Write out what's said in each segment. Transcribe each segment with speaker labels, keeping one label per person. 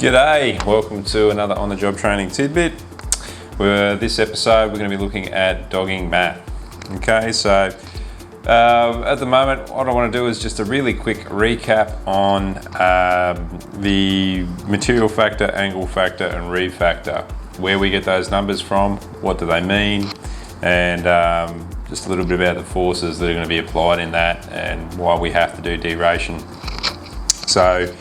Speaker 1: G'day, welcome to another On the Job Training Tidbit. This episode we're going to be looking at dogging mat. Okay, so at the moment what I want to do is just a really quick recap on the material factor, angle factor and reeve factor, where we get those numbers from, what do they mean, and just a little bit about the forces that are going to be applied in that and why we have to do deration. So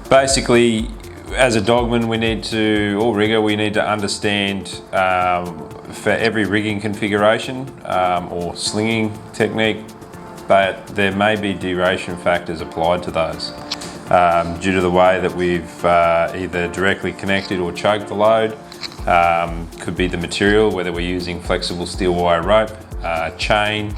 Speaker 1: basically, as a dogman, or rigger, we need to understand for every rigging configuration or slinging technique that there may be deration factors applied to those due to the way that we've either directly connected or chugged the load. Could be the material, whether we're using flexible steel wire rope, chain,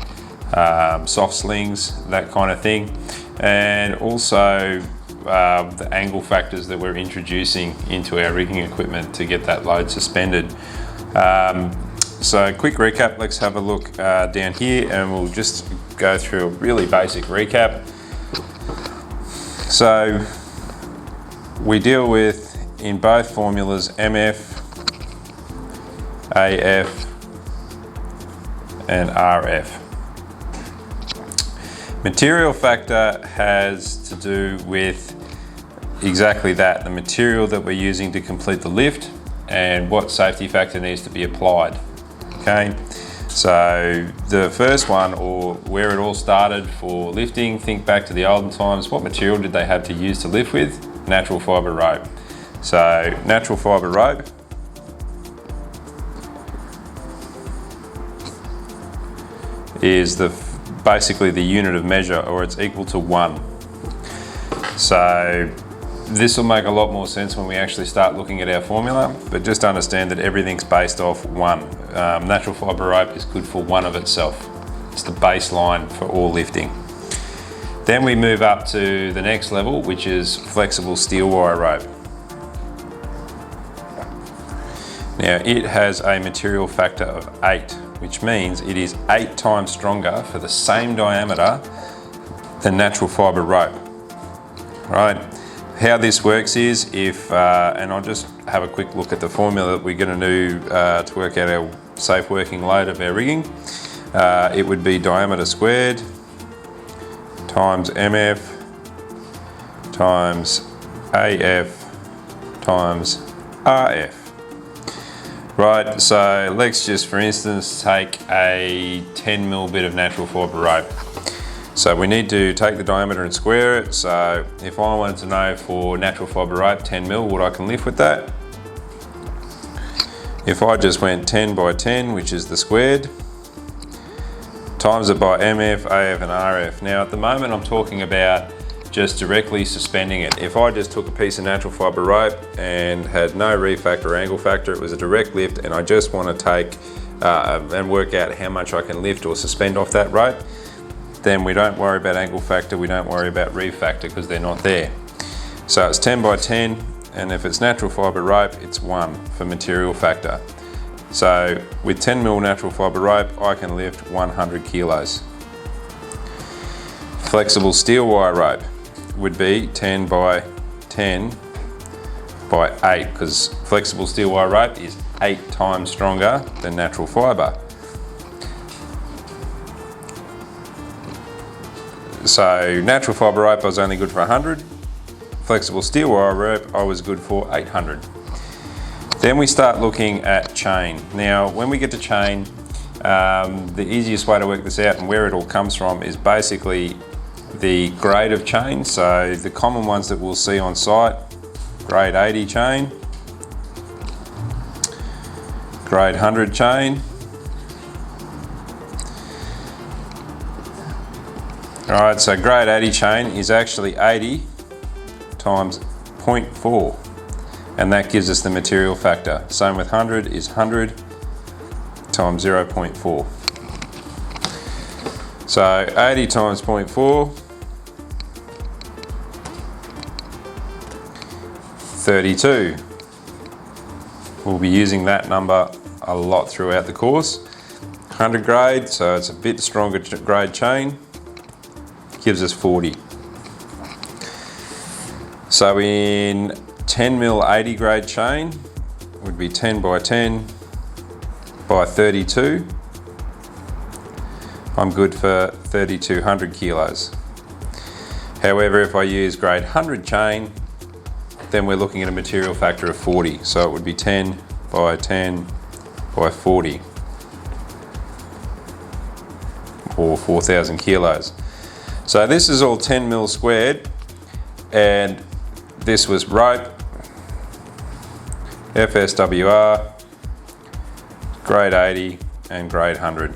Speaker 1: soft slings, that kind of thing, and also the angle factors that we're introducing into our rigging equipment to get that load suspended. So quick recap, let's have a look down here and we'll just go through a really basic recap. So we deal with, in both formulas, MF, AF and RF. Material factor has to do with exactly that, the material that we're using to complete the lift and what safety factor needs to be applied. Okay, so the first one, or where it all started for lifting, think back to the olden times. What material did they have to use to lift with? Natural fibre rope. So natural fibre rope is basically the unit of measure, or it's equal to 1. So this will make a lot more sense when we actually start looking at our formula, but just understand that everything's based off 1. Natural fibre rope is good for 1 of itself. It's the baseline for all lifting. Then we move up to the next level, which is flexible steel wire rope. Now it has a material factor of 8, which means it is 8 times stronger for the same diameter than natural fibre rope. Right? How this works is and I'll just have a quick look at the formula that we're going to do to work out our safe working load of our rigging. It would be diameter squared times MF times AF times RF. Right, so let's just, for instance, take a 10mm bit of natural fibre rope. So we need to take the diameter and square it. So if I wanted to know for natural fibre rope 10mm what I can lift with that, if I just went 10 by 10, which is the squared, times it by MF, AF and RF. Now at the moment I'm talking about just directly suspending it. If I just took a piece of natural fibre rope and had no reeve factor or angle factor, it was a direct lift, and I just want to take and work out how much I can lift or suspend off that rope, then we don't worry about angle factor, we don't worry about reeve factor because they're not there. So it's 10 by 10, and if it's natural fibre rope, it's 1 for material factor. So with 10mm natural fibre rope, I can lift 100 kilos. Flexible steel wire rope would be 10 by 10 by 8, because flexible steel wire rope is 8 times stronger than natural fibre. So natural fibre rope I was only good for 100, flexible steel wire rope I was good for 800. Then we start looking at chain. Now when we get to chain, the easiest way to work this out and where it all comes from is basically the grade of chain. So the common ones that we'll see on site: grade 80 chain, grade 100 chain, alright, so grade 80 chain is actually 80 times 0.4, and that gives us the material factor. Same with 100 is 100 times 0.4. So 80 times 0.4, 32. We'll be using that number a lot throughout the course. 100 grade, so it's a bit stronger grade chain, gives us 40. So in 10 mil 80 grade chain would be 10 by 10 by 32. I'm good for 3,200 kilos. However, if I use grade 100 chain, then we're looking at a material factor of 40. So it would be 10 by 10 by 40, or 4,000 kilos. So this is all 10 mil squared, and this was rope, FSWR, grade 80 and grade 100.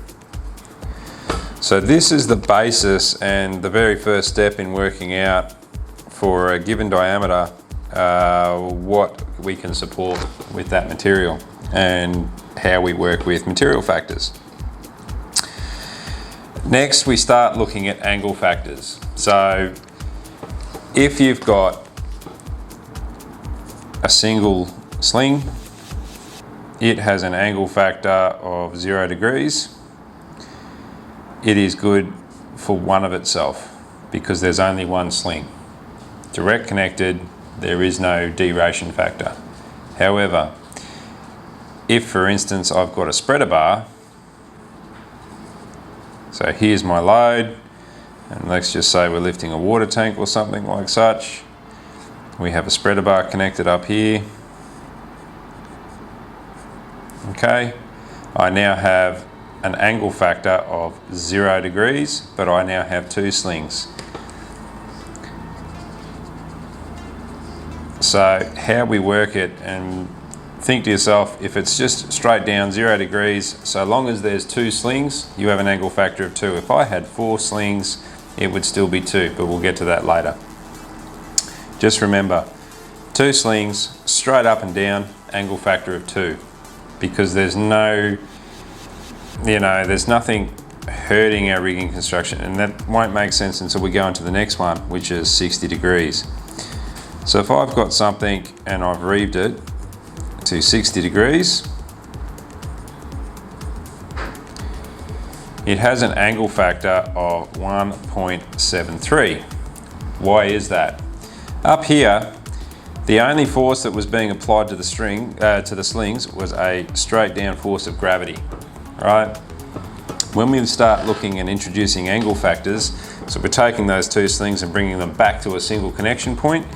Speaker 1: So this is the basis and the very first step in working out for a given diameter what we can support with that material and how we work with material factors. Next, we start looking at angle factors. So if you've got a single sling, it has an angle factor of 0 degrees. It is good for one of itself because there's only one sling. Direct connected, there is no deration factor. However, if for instance I've got a spreader bar, so here's my load, and let's just say we're lifting a water tank or something like such. We have a spreader bar connected up here. Okay, I now have an angle factor of 0 degrees, but I now have two slings. So how we work it, and think to yourself, if it's just straight down 0 degrees, so long as there's two slings, you have an angle factor of 2. If I had 4 slings, it would still be 2, but we'll get to that later. Just remember, 2 slings, straight up and down, angle factor of 2, because there's no, there's nothing hurting our rigging construction, and that won't make sense until we go into the next one, which is 60 degrees. So if I've got something and I've reeved it to 60 degrees, it has an angle factor of 1.73. Why is that? Up here, the only force that was being applied to the slings was a straight down force of gravity, right? When we start looking and introducing angle factors, so we're taking those two slings and bringing them back to a single connection point,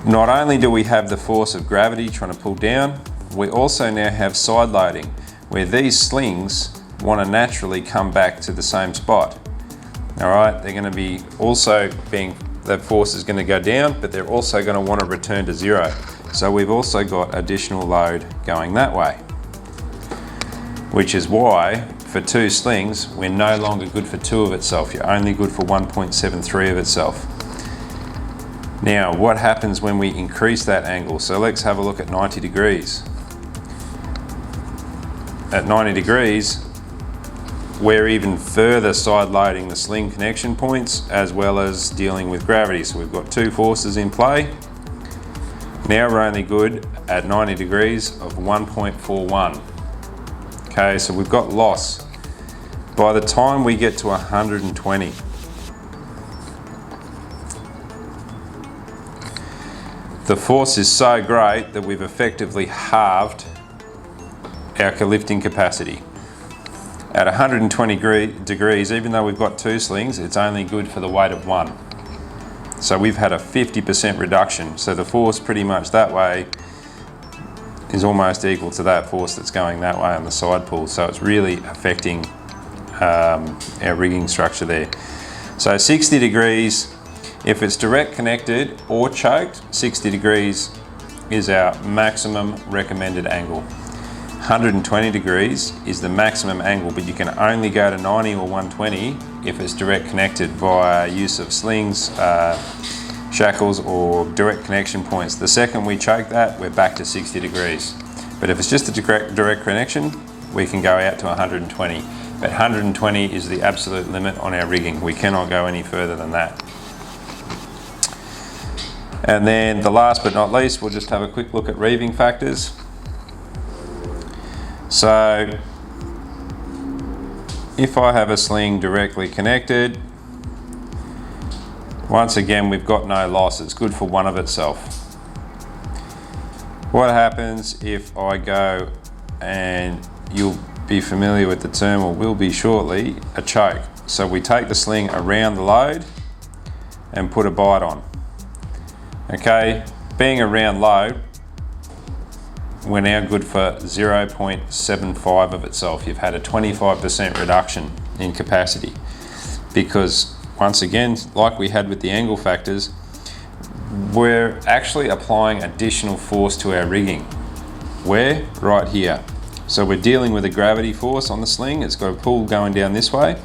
Speaker 1: not only do we have the force of gravity trying to pull down, we also now have side loading, where these slings want to naturally come back to the same spot. All right, they're going to be that force is going to go down, but they're also going to want to return to 0. So we've also got additional load going that way, which is why for 2 slings, we're no longer good for 2 of itself. You're only good for 1.73 of itself. Now, what happens when we increase that angle? So let's have a look at 90 degrees. At 90 degrees, we're even further side loading the sling connection points as well as dealing with gravity. So we've got 2 forces in play. Now we're only good at 90 degrees of 1.41. Okay, so we've got loss. By the time we get to 120, the force is so great that we've effectively halved our lifting capacity. At 120 degrees, even though we've got 2 slings, it's only good for the weight of 1. So we've had a 50% reduction. So the force pretty much that way is almost equal to that force that's going that way on the side pull. So it's really affecting our rigging structure there. So 60 degrees, if it's direct connected or choked, 60 degrees is our maximum recommended angle. 120 degrees is the maximum angle, but you can only go to 90 or 120 if it's direct connected via use of slings, shackles or direct connection points. The second we choke that, we're back to 60 degrees. But if it's just a direct connection, we can go out to 120. But 120 is the absolute limit on our rigging. We cannot go any further than that. And then the last but not least, we'll just have a quick look at reeving factors. So if I have a sling directly connected, Once again, we've got no loss. It's good for one of itself. What happens if I go, and you'll be familiar with the term, or will be shortly, a choke. So we take the sling around the load and put a bite on. Okay, being around load, we're now good for 0.75 of itself. You've had a 25% reduction in capacity, because once again, like we had with the angle factors, we're actually applying additional force to our rigging. Where? Right here. So we're dealing with a gravity force on the sling. It's got a pull going down this way.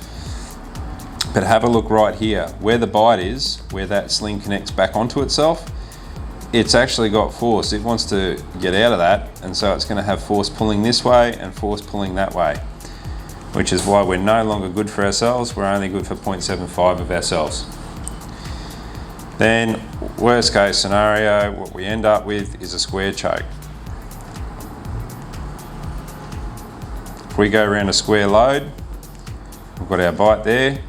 Speaker 1: But have a look right here. Where the bite is, where that sling connects back onto itself, it's actually got force. It wants to get out of that, and so it's going to have force pulling this way and force pulling that way, which is why we're no longer good for ourselves. We're only good for 0.75 of ourselves. Then, worst case scenario, what we end up with is a square choke. If we go around a square load, we've got our bite there.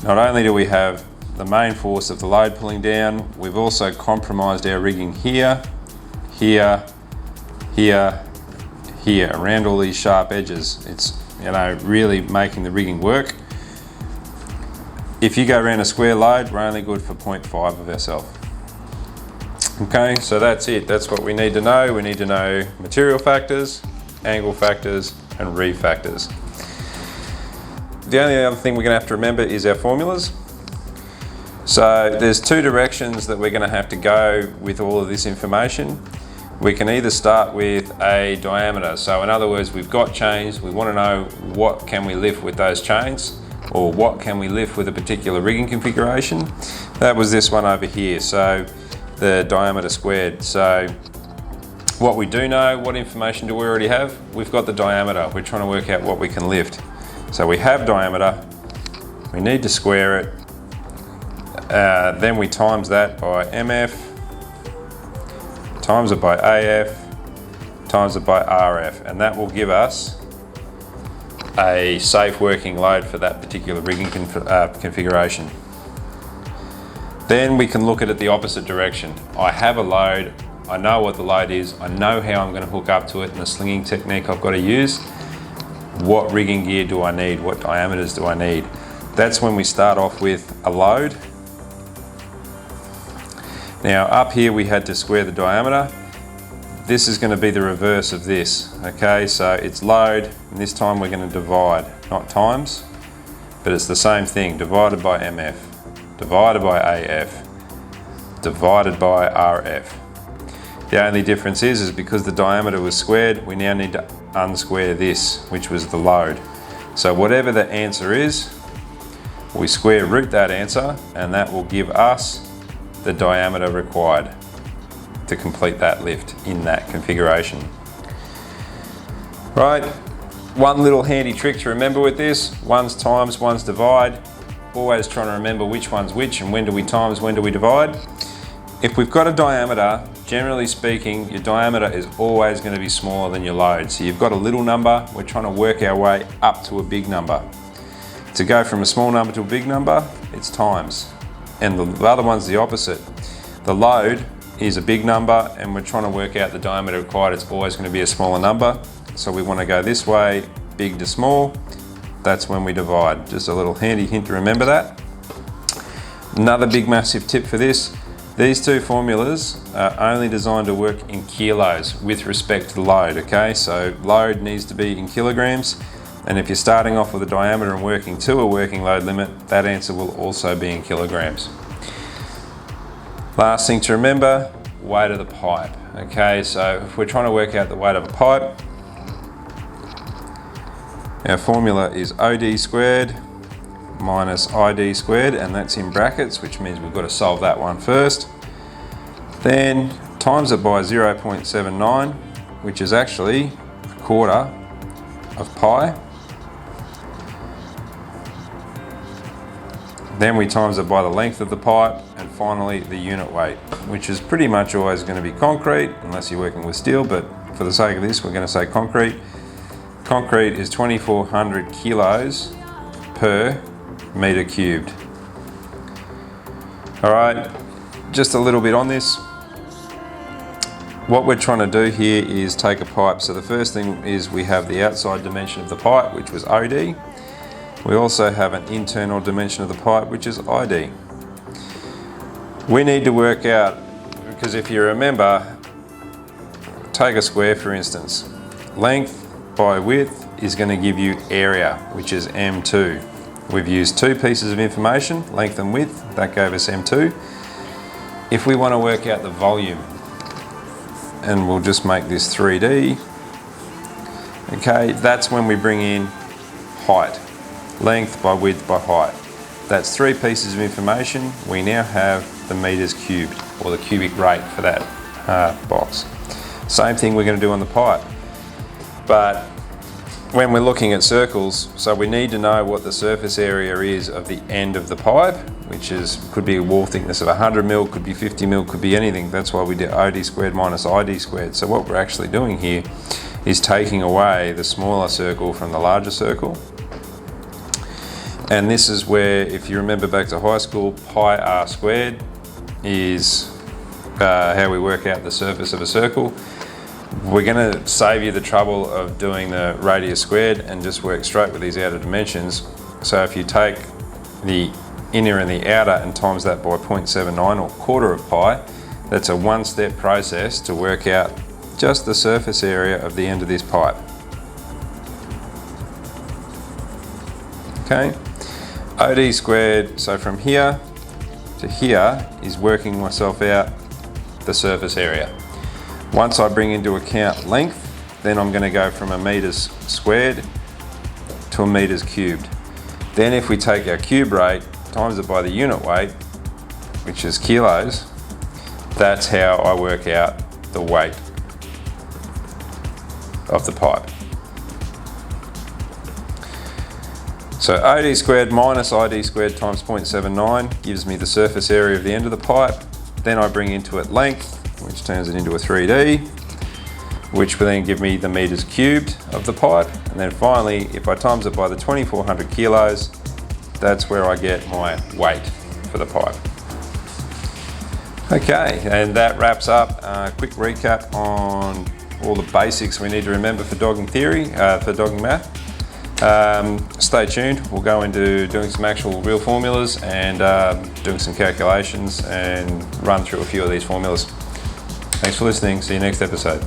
Speaker 1: Not only do we have the main force of the load pulling down, we've also compromised our rigging here, here, here, here, around all these sharp edges. It's, you know, really making the rigging work. If you go around a square load, we're only good for 0.5 of ourselves. Okay, so that's it. That's what we need to know. We need to know material factors, angle factors, and reef factors. The only other thing we're going to have to remember is our formulas. So there's two directions that we're going to have to go with all of this information. We can either start with a diameter. So in other words, we've got chains. We want to know what can we lift with those chains, or what can we lift with a particular rigging configuration. That was this one over here, so the diameter squared. So what we do know, what information do we already have? We've got the diameter. We're trying to work out what we can lift. So we have diameter, we need to square it, then we times that by MF, times it by AF, times it by RF, and that will give us a safe working load for that particular rigging configuration. Then we can look at it the opposite direction. I have a load, I know what the load is, I know how I'm going to hook up to it and the slinging technique I've got to use. What rigging gear do I need? What diameters do I need? That's when we start off with a load. Now up here we had to square the diameter. This is going to be the reverse of this. Okay, so it's load, and this time we're going to divide, not times, but it's the same thing, divided by MF, divided by AF, divided by RF. The only difference is because the diameter was squared, we now need to unsquare this, which was the load. So whatever the answer is, we square root that answer, and that will give us the diameter required to complete that lift in that configuration. Right, one little handy trick to remember with this, one's times, one's divide. Always trying to remember which one's which and when do we times, when do we divide. If we've got a diameter, generally speaking, your diameter is always going to be smaller than your load. So you've got a little number, we're trying to work our way up to a big number. To go from a small number to a big number, it's times. And the other one's the opposite. The load is a big number and we're trying to work out the diameter required. It's always going to be a smaller number. So we want to go this way, big to small. That's when we divide. Just a little handy hint to remember that. Another big massive tip for this, these two formulas are only designed to work in kilos with respect to load, okay? So load needs to be in kilograms, and if you're starting off with a diameter and working to a working load limit, that answer will also be in kilograms. Last thing to remember, weight of the pipe. Okay, so if we're trying to work out the weight of a pipe, our formula is OD squared minus ID squared, and that's in brackets, which means we've got to solve that one first. Then times it by 0.79, which is actually a quarter of pi. Then we times it by the length of the pipe, and finally the unit weight, which is pretty much always going to be concrete, unless you're working with steel, but for the sake of this, we're going to say concrete. Concrete is 2,400 kilos per metre cubed. All right, just a little bit on this. What we're trying to do here is take a pipe. So the first thing is we have the outside dimension of the pipe, which was OD. We also have an internal dimension of the pipe, which is ID. We need to work out, because if you remember, take a square for instance. Length by width is going to give you area, which is M2. We've used two pieces of information, length and width, that gave us M2. If we want to work out the volume, and we'll just make this 3D, okay, that's when we bring in height, length by width by height. That's three pieces of information. We now have the meters cubed, or the cubic rate for that box. Same thing we're going to do on the pipe. But when we're looking at circles, so we need to know what the surface area is of the end of the pipe, which could be a wall thickness of 100 mil, could be 50 mil, could be anything. That's why we did OD squared minus ID squared. So what we're actually doing here is taking away the smaller circle from the larger circle. And this is where, if you remember back to high school, pi r squared is how we work out the surface of a circle. We're going to save you the trouble of doing the radius squared and just work straight with these outer dimensions. So if you take the inner and the outer and times that by 0.79 or quarter of pi, that's a one-step process to work out just the surface area of the end of this pipe. Okay, OD squared, so from here to here is working myself out the surface area. Once I bring into account length, then I'm going to go from a meters squared to a meters cubed. Then if we take our cube rate, times it by the unit weight, which is kilos, that's how I work out the weight of the pipe. So OD squared minus ID squared times 0.79 gives me the surface area of the end of the pipe. Then I bring into it length, which turns it into a 3D, which will then give me the meters cubed of the pipe. And then finally, if I times it by the 2400 kilos, that's where I get my weight for the pipe. Okay, and that wraps up a quick recap on all the basics we need to remember for dogging theory, for dogging math. Stay tuned, we'll go into doing some actual real formulas and doing some calculations and run through a few of these formulas. Thanks for listening, see you next episode.